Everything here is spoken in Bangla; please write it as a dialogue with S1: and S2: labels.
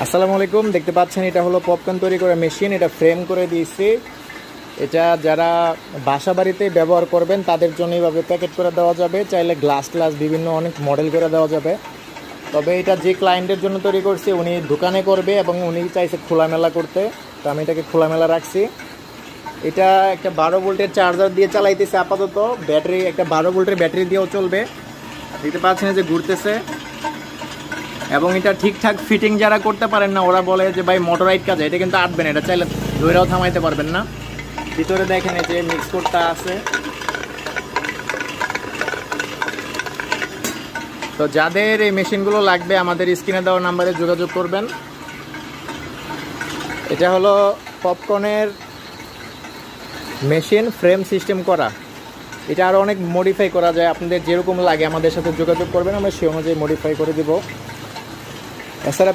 S1: আসসালামু আলাইকুম। দেখতে পাচ্ছেন এটা হলো পপকর্ন তৈরি করার মেশিন। এটা ফ্রেম করে দিয়েছি। এটা যারা বাসা বাড়িতে ব্যবহার করবেন তাদের জন্য এইভাবে প্যাকেট করে দেওয়া যাবে। চাইলে গ্লাস বিভিন্ন অনেক মডেল করে দেওয়া যাবে। তবে এটা যে ক্লায়েন্টের জন্য তৈরি করছি উনি দোকানে করবে এবং উনি চাইছে খোলামেলা করতে, তো আমি এটাকে খোলামেলা রাখছি। এটা একটা 12 ভোল্টের চার্জার দিয়ে চালাইতেছে আপাতত। ব্যাটারি একটা 12 ভোল্টের ব্যাটারি দিয়েও চলবে। দেখতে পাচ্ছেন যে ঘুরতেছে এবং এটা ঠিকঠাক ফিটিং যারা করতে পারেন না ওরা বলে যে ভাই মোটরাইট কাজে, এটা কিন্তু আটবেন, এটা চাইলে ধৈরাও থামাইতে পারবেন না। ভিতরে দেখেন এই যে মিক্স করতে আছে। তো যাদের এই মেশিনগুলো লাগবে আমাদের স্ক্রিনে দেওয়া নাম্বারে যোগাযোগ করবেন। এটা হলো পপকর্নের মেশিন, ফ্রেম সিস্টেম করা। এটা আরও অনেক মডিফাই করা যায়, আপনাদের যেরকম লাগে আমাদের সাথে যোগাযোগ করবেন, আমরা সেই অনুযায়ী মডিফাই করে দিব। এছাড়া